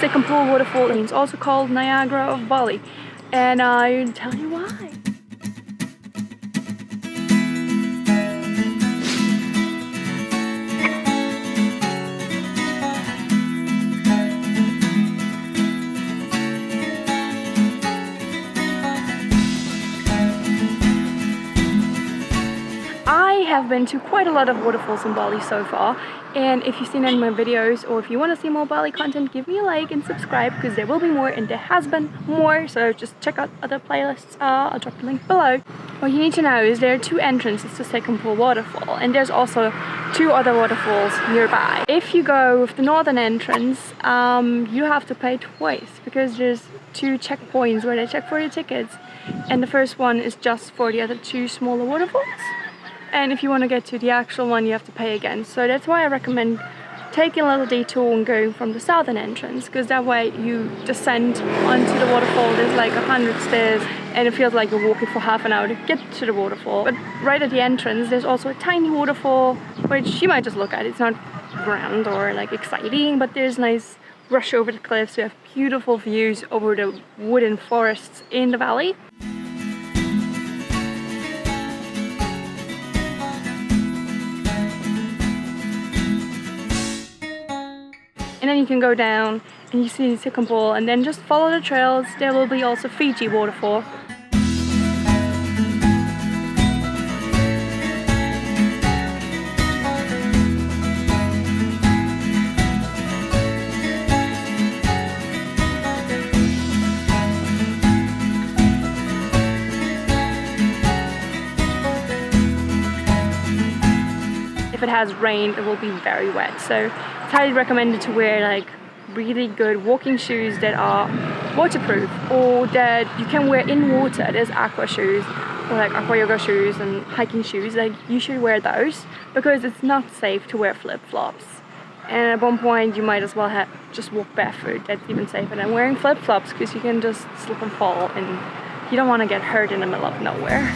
Sekumpul Waterfall, and it's also called Niagara of Bali. And I'll tell you why. I have been to quite a lot of waterfalls in Bali so far, and if you've seen any of my videos or if you want to see more Bali content, give me a like and subscribe, because there will be more, and there has been more, so just check out other playlists. I'll drop the link below. What you need to know is there are 2 entrances to Sekumpul Waterfall, and there's also 2 other waterfalls nearby. If you go with the northern entrance, you have to pay twice, because there's 2 checkpoints where they check for your tickets, and the first one is just for the other 2 smaller waterfalls. And if you want to get to the actual one, you have to pay again. So that's why I recommend taking a little detour and going from the southern entrance, because that way you descend onto the waterfall. There's like 100 stairs, and it feels like you're walking for half an hour to get to the waterfall. But right at the entrance, there's also a tiny waterfall, which you might just look at. It's not grand or like exciting, but there's nice rush over the cliffs. You have beautiful views over the wooden forests in the valley. And then you can go down and you see Sekumpul, and then just follow the trails. There will be also Fiji Waterfall. If it has rained, it will be very wet, so it's highly recommended to wear like really good walking shoes that are waterproof, or that you can wear in water. There's aqua shoes, or like aqua yoga shoes and hiking shoes. Like, you should wear those, because it's not safe to wear flip-flops. And at one point you might as well just walk barefoot. That's even safer than wearing flip-flops, because you can just slip and fall, and you don't want to get hurt in the middle of nowhere.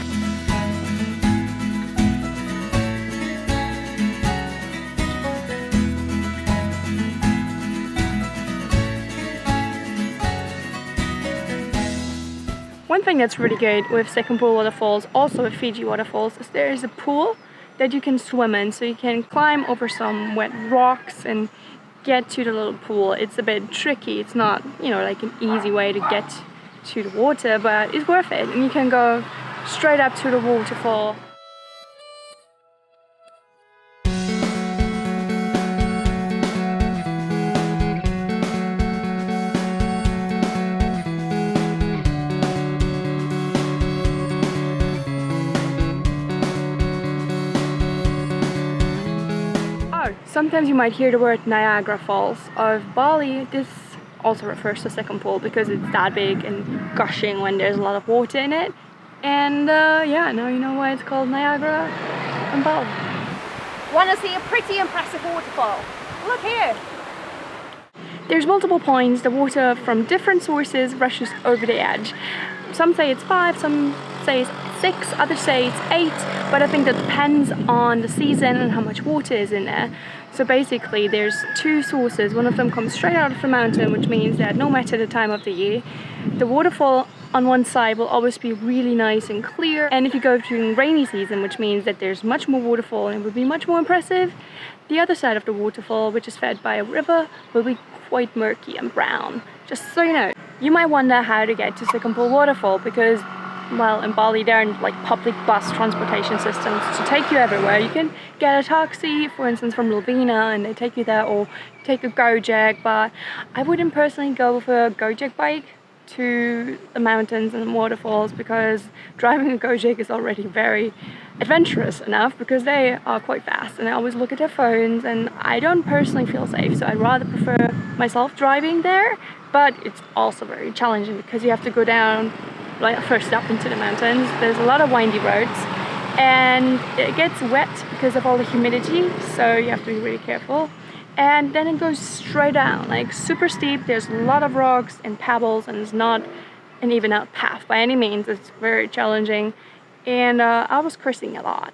One thing that's really good with Sekumpul Waterfalls, also with Fiji Waterfalls, is there is a pool that you can swim in. So you can climb over some wet rocks and get to the little pool. It's a bit tricky. It's not, you know, like an easy way to get to the water, but it's worth it. And you can go straight up to the waterfall. Sometimes you might hear the word Niagara Falls of Bali. This also refers to Sekumpul because it's that big and gushing when there's a lot of water in it. And yeah, now you know why it's called Niagara in Bali. Want to see a pretty impressive waterfall? Look here! There's multiple points. The water from different sources rushes over the edge. Some say it's 5, some say it's 6, others say it's 8, but I think that depends on the season and how much water is in there. So basically there's 2 sources. One of them comes straight out of the mountain, which means that no matter the time of the year, the waterfall on one side will always be really nice and clear. And if you go during rainy season, which means that there's much more waterfall and it will be much more impressive, the other side of the waterfall, which is fed by a river, will be quite murky and brown. Just so you know. You might wonder how to get to Sekumpul Waterfall, because, well, in Bali there aren't like public bus transportation systems to take you everywhere. You can get a taxi, for instance, from Lovina, and they take you there, or take a Gojek, but I wouldn't personally go with a Gojek bike to the mountains and the waterfalls, because driving a Gojek is already very adventurous enough, because they are quite fast and they always look at their phones, and I don't personally feel safe, so I'd rather prefer myself driving there. But it's also very challenging because you have to go down, like, first up into the mountains. There's a lot of windy roads and it gets wet because of all the humidity, so you have to be really careful. And then it goes straight down, like super steep. There's a lot of rocks and pebbles, and it's not an even out path by any means. It's very challenging, and I was cursing a lot.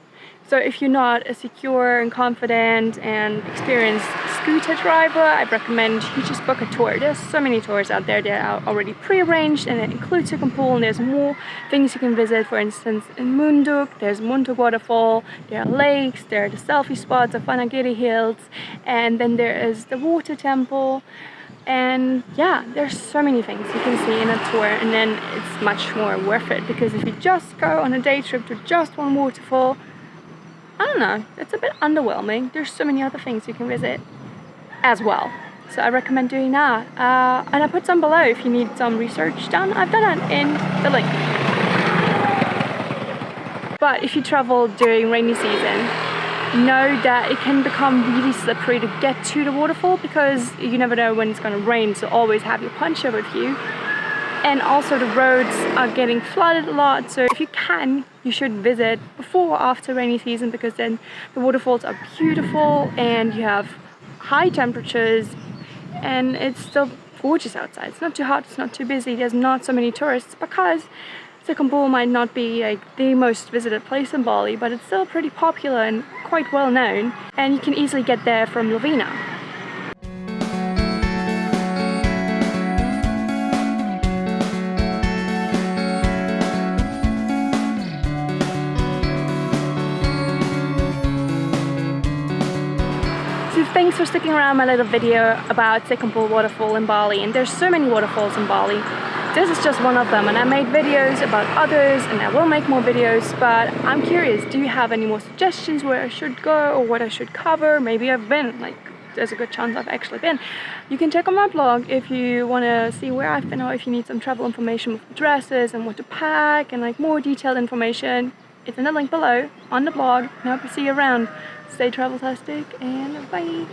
So if you're not a secure and confident and experienced scooter driver, I recommend you just book a tour. There's so many tours out there that are already pre-arranged, and it includes Sekumpul, and there's more things you can visit. For instance, in Munduk, there's Munduk Waterfall, there are lakes, there are the selfie spots of Vanagiri Hills, and then there is the water temple. And yeah, there's so many things you can see in a tour, and then it's much more worth it, because if you just go on a day trip to just one waterfall, I don't know, it's a bit underwhelming. There's so many other things you can visit as well. So I recommend doing that. And I put some below if you need some research done. I've done it in the link. But if you travel during rainy season, know that it can become really slippery to get to the waterfall, because you never know when it's going to rain, so always have your poncho with you. And also the roads are getting flooded a lot, so if you can, you should visit before or after rainy season, because then the waterfalls are beautiful and you have high temperatures and it's still gorgeous outside. It's not too hot, it's not too busy, there's not so many tourists, because Sekumpul might not be like the most visited place in Bali, but it's still pretty popular and quite well known, and you can easily get there from Lovina. So thanks for sticking around my little video about Sekumpul Waterfall in Bali, and there's so many waterfalls in Bali. This is just one of them, and I made videos about others, and I will make more videos, but I'm curious, do you have any more suggestions where I should go or what I should cover? Maybe I've been, like, there's a good chance I've actually been. You can check on my blog if you want to see where I've been, or if you need some travel information with addresses and what to pack and like more detailed information. It's in the link below on the blog, and I hope to see you around. Stay travel-tastic, and bye!